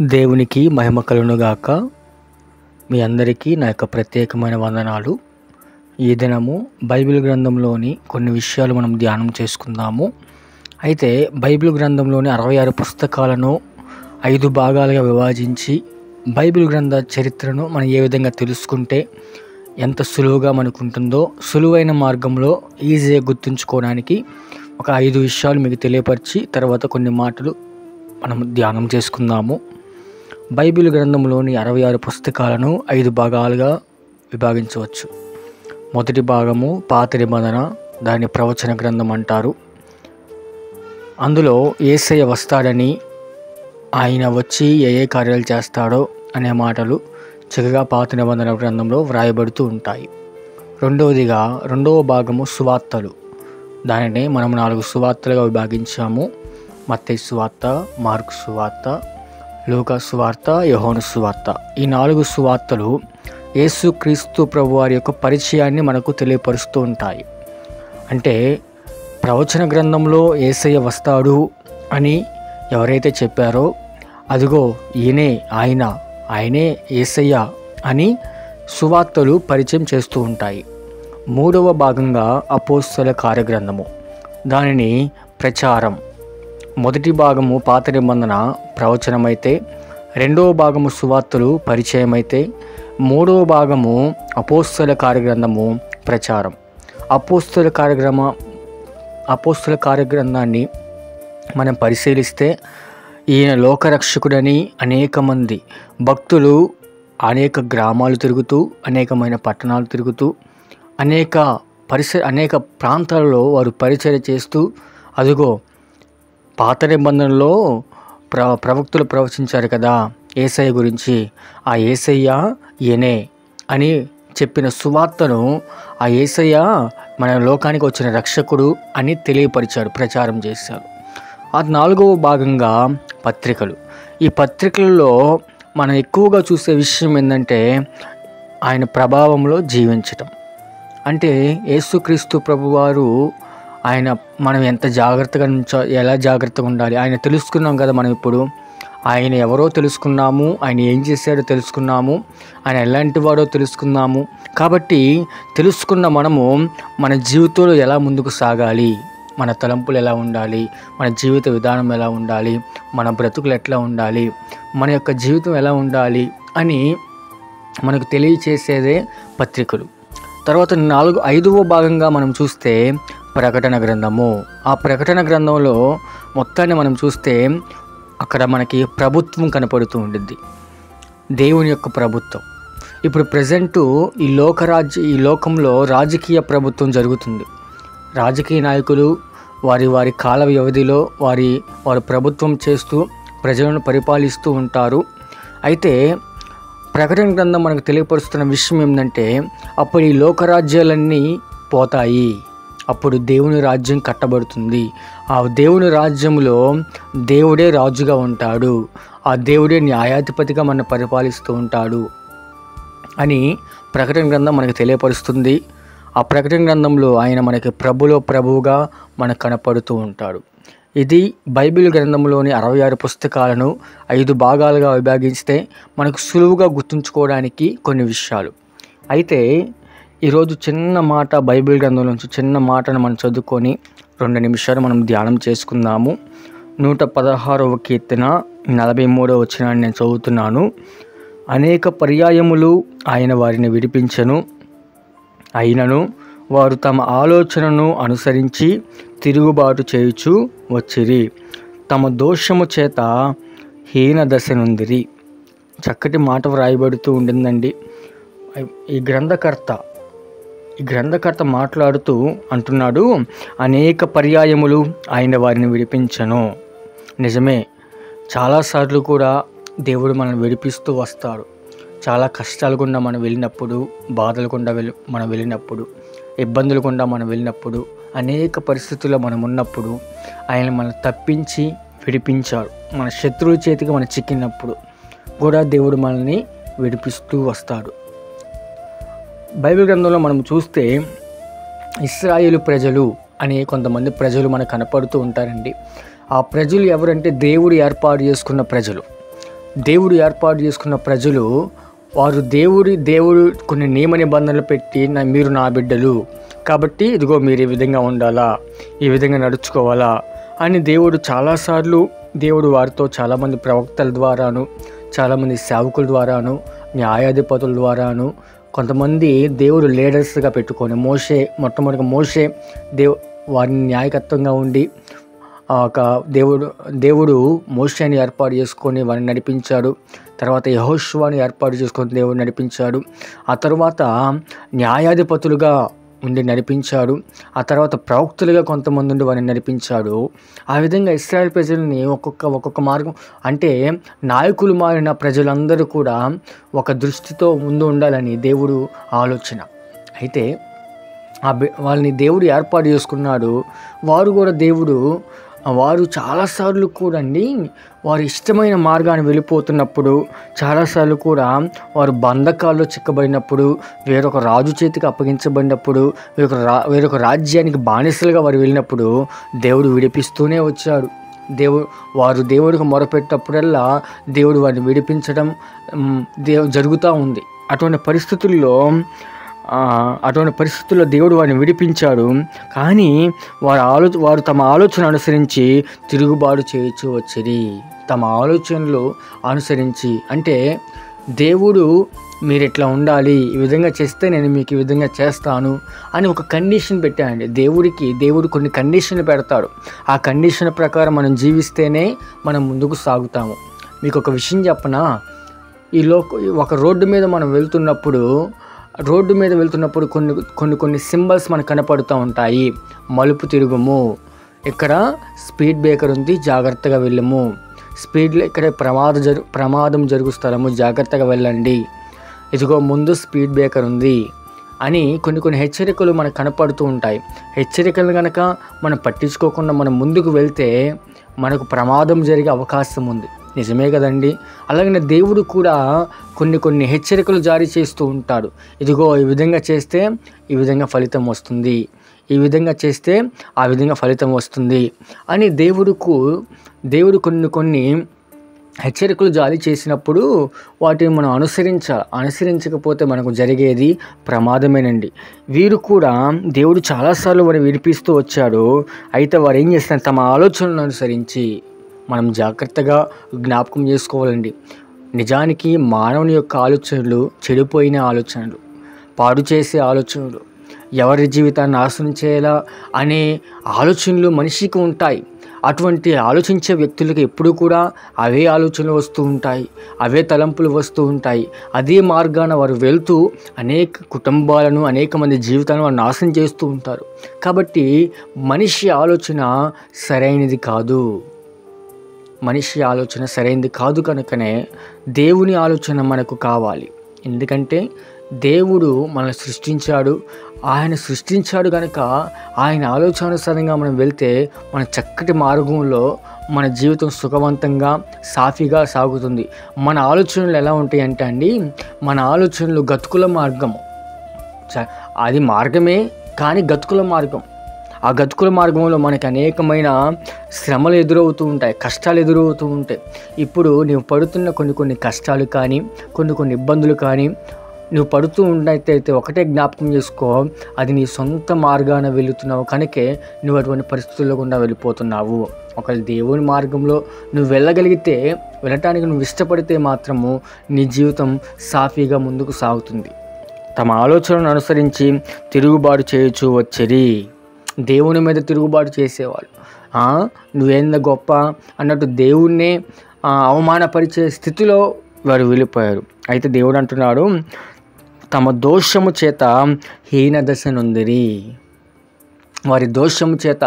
దేవునికి మహిమ కలుగునుగాక. మీ అందరికీ నా యొక్క ప్రత్యేకమైన వందనాలు. ఈ దినము బైబిల్ గ్రంథంలోని కొన్ని విషయాలు మనం ధ్యానం చేసుకుందాము. అయితే బైబిల్ గ్రంథంలోని 66 పుస్తకాలను 5 భాగాలుగా విభజించి బైబిల్ గ్రంథ చరిత్రను మనం ఏ విధంగా తెలుసుకుంటే ఎంత సులువుగా మనకు ఉంటుందో, సులువైన మార్గంలో ఈజీగా గుర్తుంచుకోవడానికి ఒక 5 విషయాలు మీకు తెలియపరిచి తర్వాత కొన్ని మాటలు మనం ధ్యానం చేసుకుందాము. బైబిల్ గ్రంథంలోని 66 పుస్తకాలను 5 భాగాలుగా విభాగించవచ్చు. మొదటి భాగము పాత నిబంధన, దాన్ని ప్రవచన గ్రంథం అంటారు. అందులో యేసయ్య వస్తాడని, ఆయన వచ్చి ఏ కార్యాలు చేస్తాడో అనే మాటలు చక్కగా పాత నిబంధన గ్రంథంలో వ్రాయబడుతూ ఉంటాయి. రెండవ భాగము సువార్తలు. దానిని మనం 4 సువార్తలుగా విభాగించాము. మత్తయి సువార్త, మార్కు సువార్త, లూకా సువార్త, యోహాను సువార్త. ఈ 4 సువార్తలు యేసుక్రీస్తు ప్రభువారి యొక్క పరిచయాన్ని మనకు తెలియపరుస్తూ ఉంటాయి. అంటే ప్రవచన గ్రంథంలో యేసయ్య వస్తాడు అని ఎవరైతే చెప్పారో, అదిగో ఈయనే ఆయనే యేసయ్య అని సువార్తలు పరిచయం చేస్తూ ఉంటాయి. మూడవ భాగంగా అపోస్తల కార్యగ్రంథము, దానిని ప్రచారం. మొదటి భాగము పాత నిబంధన ప్రవచనమైతే, రెండవ భాగము సువార్తలు పరిచయమైతే, మూడవ భాగము అపోస్తల కార్యగ్రంథము ప్రచారం. అపోస్తల కార్యగ్రంథాన్ని మనం పరిశీలిస్తే, ఈయన లోకరక్షకుడని అనేక మంది భక్తులు అనేక గ్రామాలు తిరుగుతూ, అనేకమైన పట్టణాలు తిరుగుతూ, అనేక ప్రాంతాలలో వారు పరిచయం చేస్తూ, అదిగో పాత నిబంధనలో ప్రవక్తులు ప్రవచించారు కదా యేసయ్య గురించి, ఆ యేసయ్య ఈయనే అని చెప్పిన సువార్తను, ఆ యేసయ్య మన లోకానికి వచ్చిన రక్షకుడు అని తెలియపరిచారు, ప్రచారం చేశారు. ఆ 4వ భాగంగా పత్రికలు. ఈ పత్రికలలో మనం ఎక్కువగా చూసే విషయం ఏంటంటే ఆయన ప్రభావంలో జీవించటం. అంటే యేసుక్రీస్తు ప్రభువారు మనం ఎంత జాగ్రత్తగా ఎలా జాగ్రత్తగా ఉండాలి, ఆయన తెలుసుకున్నాం కదా. మనం ఇప్పుడు ఆయన ఎవరో తెలుసుకున్నాము, ఆయన ఏం చేశాడో తెలుసుకున్నాము, ఆయన ఎలాంటి వాడో తెలుసుకున్నాము. కాబట్టి తెలుసుకున్న మనము మన జీవితంలో ఎలా ముందుకు సాగాలి, మన తలంపులు ఎలా ఉండాలి, మన జీవిత విధానం ఎలా ఉండాలి, మన బ్రతుకులు ఎట్లా ఉండాలి, మన యొక్క జీవితం ఎలా ఉండాలి అని మనకు తెలియచేసేదే పత్రికలు. తర్వాత 5వ భాగంగా మనం చూస్తే ప్రకటన గ్రంథము. ఆ ప్రకటన గ్రంథంలో మొత్తాన్ని మనం చూస్తే అక్కడ మనకి ప్రభుత్వం కనపడుతూ ఉండిద్ది, దేవుని యొక్క ప్రభుత్వం. ఇప్పుడు ప్రజెంటు ఈ లోకంలో రాజకీయ ప్రభుత్వం జరుగుతుంది. రాజకీయ నాయకులు వారి కాల వ్యవధిలో వారు ప్రభుత్వం చేస్తూ ప్రజలను పరిపాలిస్తూ ఉంటారు. అయితే ప్రకటన గ్రంథం మనకు తెలియపరుస్తున్న విషయం ఏంటంటే, అప్పుడు ఈ లోకరాజ్యాలన్నీ పోతాయి, అప్పుడు దేవుని రాజ్యం కట్టబడుతుంది. ఆ దేవుని రాజ్యంలో దేవుడే రాజుగా ఉంటాడు, ఆ దేవుడే న్యాయాధిపతిగా మనం పరిపాలిస్తూ ఉంటాడు అని ప్రకటన గ్రంథం మనకు తెలియపరుస్తుంది. ఆ ప్రకటన గ్రంథంలో ఆయన మనకి ప్రభువుగా మనకు కనపడుతూ ఉంటాడు. ఇది బైబిల్ గ్రంథంలోని 66 పుస్తకాలను 5 భాగాలుగా విభాగిస్తే మనకు సులువుగా గుర్తుంచుకోవడానికి కొన్ని విషయాలు. అయితే ఈరోజు చిన్న మాట, బైబిల్ గ్రంథం నుంచి చిన్న మాటను మనం చదువుకొని 2 నిమిషాలు మనం ధ్యానం చేసుకుందాము. 116వ కీర్తన 43వ వచనాన్ని నేను చదువుతున్నాను. అనేక పర్యాయములు ఆయన వారిని విడిపించెను, అయినను వారు తమ ఆలోచనను అనుసరించి తిరుగుబాటు చేయుచు వచ్చిరి, తమ దోషము చేత హీన దశ నుండిరి. చక్కటి మాట వ్రాయబడుతూ ఉండిందండి. ఈ గ్రంథకర్త మాట్లాడుతూ అంటున్నాడు, అనేక పర్యాయములు ఆయన వారిని విడిపించను. నిజమే, చాలాసార్లు కూడా దేవుడు మనల్ని విడిపిస్తూ వస్తాడు. చాలా కష్టాలు గుండా మనం వెళ్ళినప్పుడు, బాధలు గుండా మనం వెళ్ళినప్పుడు, ఇబ్బందులు గుండా మనం వెళ్ళినప్పుడు, అనేక పరిస్థితుల్లో మనం ఉన్నప్పుడు ఆయన మనల్ని తప్పించి విడిపించాడు. మన శత్రువుల చేతికి మనం చిక్కినప్పుడు కూడా దేవుడు మనల్ని విడిపిస్తూ వస్తాడు. బైబిల్ గ్రంథంలో మనం చూస్తే ఇశ్రాయేలు ప్రజలు అనే కొంతమంది ప్రజలు మనకు కనపడుతూ ఉంటారండి. ఆ ప్రజలు ఎవరంటే దేవుడు ఏర్పాటు చేసుకున్న ప్రజలు. దేవుడు ఏర్పాటు చేసుకున్న ప్రజలు, వారు దేవుడు కొన్ని నియమ నిబంధనలు పెట్టి మీరు నా బిడ్డలు కాబట్టి ఇదిగో మీరు ఈ విధంగా ఉండాలా, ఈ విధంగా నడుచుకోవాలా అని దేవుడు వారితో చాలామంది ప్రవక్తల ద్వారాను, చాలామంది సేవకుల ద్వారాను, న్యాయాధిపతుల ద్వారాను, కొంతమంది దేవుడు లీడర్స్గా పెట్టుకొని మొట్టమొదటిగా మోషే వారిని న్యాయకత్వంగా ఉండి ఒక దేవుడు మోషేని ఏర్పాటు చేసుకొని వారిని నడిపించాడు. తర్వాత యెహోషువని ఏర్పాటు చేసుకొని దేవుడు నడిపించాడు. ఆ తర్వాత న్యాయాధిపతులుగా ఉండి నడిపించాడు. ఆ తర్వాత ప్రవక్తలుగా కొంతమంది ఉండి వారిని నడిపించాడు. ఆ విధంగా ఇశ్రాయేల్ ప్రజల్ని ఒక్కొక్క మార్గం, అంటే నాయకులు మారిన ప్రజలందరూ కూడా ఒక దృష్టితో ముందు ఉండాలని దేవుడు ఆలోచన. అయితే వాళ్ళని దేవుడు ఏర్పాటు చేసుకున్నాడు. వారు చాలాసార్లు కూడా వారు ఇష్టమైన మార్గాన్ని వెళ్ళిపోతున్నప్పుడు, చాలాసార్లు కూడా వారు బంధకాల్లో చిక్కబడినప్పుడు, వేరొక రాజు చేతికి అప్పగించబడినప్పుడు, వేరొక రాజ్యానికి బానిసలుగా వారు వెళ్ళినప్పుడు దేవుడు విడిపిస్తూనే వచ్చాడు. వారు దేవుడికి మొరపెట్టినప్పుడల్లా దేవుడు వారిని విడిపించడం జరుగుతూ ఉంది. అటువంటి పరిస్థితుల్లో దేవుడు వారిని విడిపించాడు. కానీ వారు తమ ఆలోచన అనుసరించి తిరుగుబాటు చేయొచ్చు వచ్చిరి. తమ ఆలోచనలు అనుసరించి, అంటే దేవుడు మీరు ఇట్లా ఉండాలి, ఈ విధంగా చేస్తే నేను మీకు ఈ విధంగా చేస్తాను అని ఒక కండిషన్ పెట్టాడండి. దేవుడు కొన్ని కండిషన్లు పెడతాడు. ఆ కండిషన్ ప్రకారం మనం జీవిస్తేనే మనం ముందుకు సాగుతాము. మీకు ఒక విషయం చెప్పనా, ఒక రోడ్డు మీద మనం వెళ్తున్నప్పుడు కొన్ని సింబల్స్ మనకు కనపడుతూ ఉంటాయి. మలుపు తిరుగుము, ఇక్కడ స్పీడ్ బ్రేకర్ ఉంది, జాగ్రత్తగా వెళ్ళము, ఇక్కడ ప్రమాదం జరుగు స్థలము, జాగ్రత్తగా వెళ్ళండి, ఇదిగో ముందు స్పీడ్ బ్రేకర్ ఉంది అని కొన్ని హెచ్చరికలు మనకు కనపడుతూ ఉంటాయి. హెచ్చరికలు కనుక మనం పట్టించుకోకుండా మనం ముందుకు వెళ్తే మనకు ప్రమాదం జరిగే అవకాశం ఉంది. నిజమే కదండి. అలాగనే దేవుడు కూడా కొన్ని హెచ్చరికలు జారీ చేస్తూ ఉంటాడు. ఇదిగో ఈ విధంగా చేస్తే ఈ విధంగా ఫలితం వస్తుంది, ఈ విధంగా చేస్తే ఆ విధంగా ఫలితం వస్తుంది అని దేవుడు కొన్ని హెచ్చరికలు జారీ చేసినప్పుడు వాటిని మనం అనుసరించకపోతే మనకు జరిగేది ప్రమాదమేనండి. వీరు కూడా దేవుడు చాలాసార్లు వారు విడిపిస్తూ వచ్చాడు. అయితే వారు ఏం చేస్తారు, తమ ఆలోచనలను అనుసరించి, మనం జాగ్రత్తగా జ్ఞాపకం చేసుకోవాలండి. నిజానికి మానవుని యొక్క ఆలోచనలు చెడిపోయిన ఆలోచనలు, పాడు చేసే ఆలోచనలు, ఎవరి జీవితాన్ని నాశనం చేయాలా అనే ఆలోచనలు మనిషికి ఉంటాయి. అటువంటి ఆలోచించే వ్యక్తులకు ఎప్పుడూ కూడా అవే ఆలోచనలు వస్తూ ఉంటాయి, అవే తలంపులు వస్తూ ఉంటాయి. అదే మార్గాన వారు వెళ్తూ అనేక కుటుంబాలను, అనేక మంది జీవితాలను వారు నాశనం చేస్తూ ఉంటారు. కాబట్టి మనిషి ఆలోచన సరైనది కాదు కనుకనే దేవుని ఆలోచన మనకు కావాలి. ఎందుకంటే దేవుడు మనల్ని సృష్టించాడు. ఆయన సృష్టించాడు కనుక ఆయన ఆలోచనానుసారంగా మనం వెళ్తే మన చక్కటి మార్గంలో మన జీవితం సుఖవంతంగా సాఫీగా సాగుతుంది. మన ఆలోచనలు ఎలా ఉంటాయి అంటే మన ఆలోచనలు గతుకుల మార్గము, అది మార్గమే కానీ గతుకుల మార్గం. ఆ గతుకుల మార్గంలో మనకి అనేకమైన శ్రమలు ఎదురవుతూ ఉంటాయి, కష్టాలు ఎదురవుతూ ఉంటాయి. ఇప్పుడు నువ్వు పడుతున్న కొన్ని కష్టాలు కానీ, కొన్ని ఇబ్బందులు కానీ నువ్వు పడుతూ ఉన్నట్టయితే ఒకటే జ్ఞాపకం చేసుకో, అది నీ సొంత మార్గాన వెళుతున్నావు కనుకే నువ్వు అటువంటి పరిస్థితుల్లో గుండా వెళ్ళిపోతున్నావు. ఒకవేళ దేవుని మార్గంలో నువ్వు వెళ్ళటానికి నువ్వు ఇష్టపడితే మాత్రము నీ జీవితం సాఫీగా ముందుకు సాగుతుంది. తమ ఆలోచనలను అనుసరించి తిరుగుబాటు చేయొచ్చు వచ్చిరి. దేవుని మీద తిరుగుబాటు చేసేవాళ్ళు, నువ్వేంద గొప్ప అన్నట్టు దేవుణ్ణే అవమానపరిచే స్థితిలో వారు వెళ్ళిపోయారు. అయితే దేవుడు అంటున్నాడు, తమ దోషము చేత హీన దశ నొందిరి. వారి దోషము చేత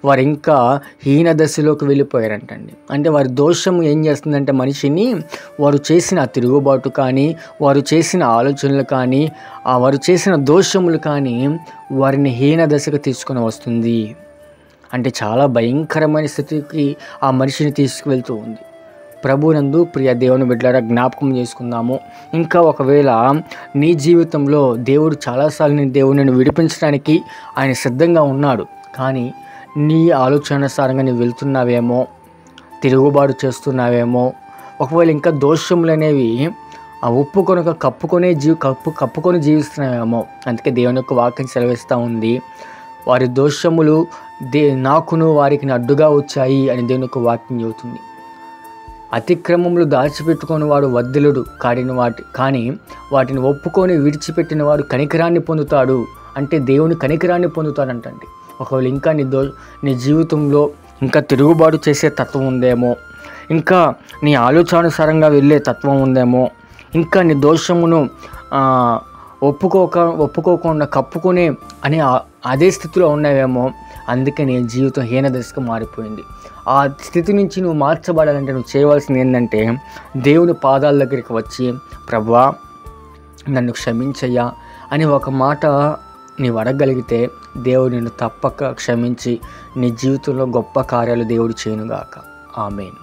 వారు ఇంకా హీన దశలోకి వెళ్ళిపోయారంటండి. అంటే వారి దోషము ఏం చేస్తుందంటే మనిషిని, వారు చేసిన తిరుగుబాటు కానీ, వారు చేసిన ఆలోచనలు కానీ, వారు చేసిన దోషములు కానీ వారిని హీన దశకు తీసుకొని వస్తుంది. అంటే చాలా భయంకరమైన స్థితికి ఆ మనిషిని తీసుకువెళ్తూ ఉంది. ప్రభునందు ప్రియ దేవుని బిడ్డలారా, జ్ఞాపకం చేసుకుందాము. ఇంకా ఒకవేళ నీ జీవితంలో దేవుడు చాలాసార్లు దేవుడిని విడిపించడానికి ఆయన సిద్ధంగా ఉన్నాడు, కానీ నీ ఆలోచనానుసారంగా నువ్వు వెళ్తున్నావేమో, తిరుగుబాటు చేస్తున్నావేమో, ఒకవేళ ఇంకా దోషములు అనేవి ఒప్పుకొనక కప్పుకొని జీవిస్తున్నామేమో. అందుకే దేవుని యొక్క వాక్యం సెలవిస్తూ ఉంది, వారి దోషములు నాకును వారికి అడ్డుగా వచ్చాయి అని దేవుని యొక్క వాక్యం చెబుతుంది. అతిక్రమములు దాచిపెట్టుకొని వాడు వర్ధిల్లుడు కానీ వాటిని ఒప్పుకొని విడిచిపెట్టిన వాడు కనికరాన్ని పొందుతాడు. అంటే దేవుని కనికరాన్ని పొందుతాడంటండి. ఒకవేళ ఇంకా నీ జీవితంలో ఇంకా తిరుగుబాటు చేసే తత్వం ఉందేమో, ఇంకా నీ ఆలోచనానుసారంగా వెళ్ళే తత్వం ఉందేమో, ఇంకా నీ దోషమును ఒప్పుకోకుండా కప్పుకునే అనే అదే స్థితిలో ఉన్నావేమో. అందుకే నీ జీవితం హీనదశగా మారిపోయింది. ఆ స్థితి నుంచి నువ్వు మార్చబడాలంటే నువ్వు చేయవలసింది ఏంటంటే, దేవుని పాదాల దగ్గరికి వచ్చి, ప్రభువా నన్ను క్షమించయ్యా అని ఒక మాట నీవు అడగగలిగితే దేవుడు నిన్ను తప్పక క్షమించి నీ జీవితంలో గొప్ప కార్యాలు దేవుడు చేయనుగాక. ఆమేన్.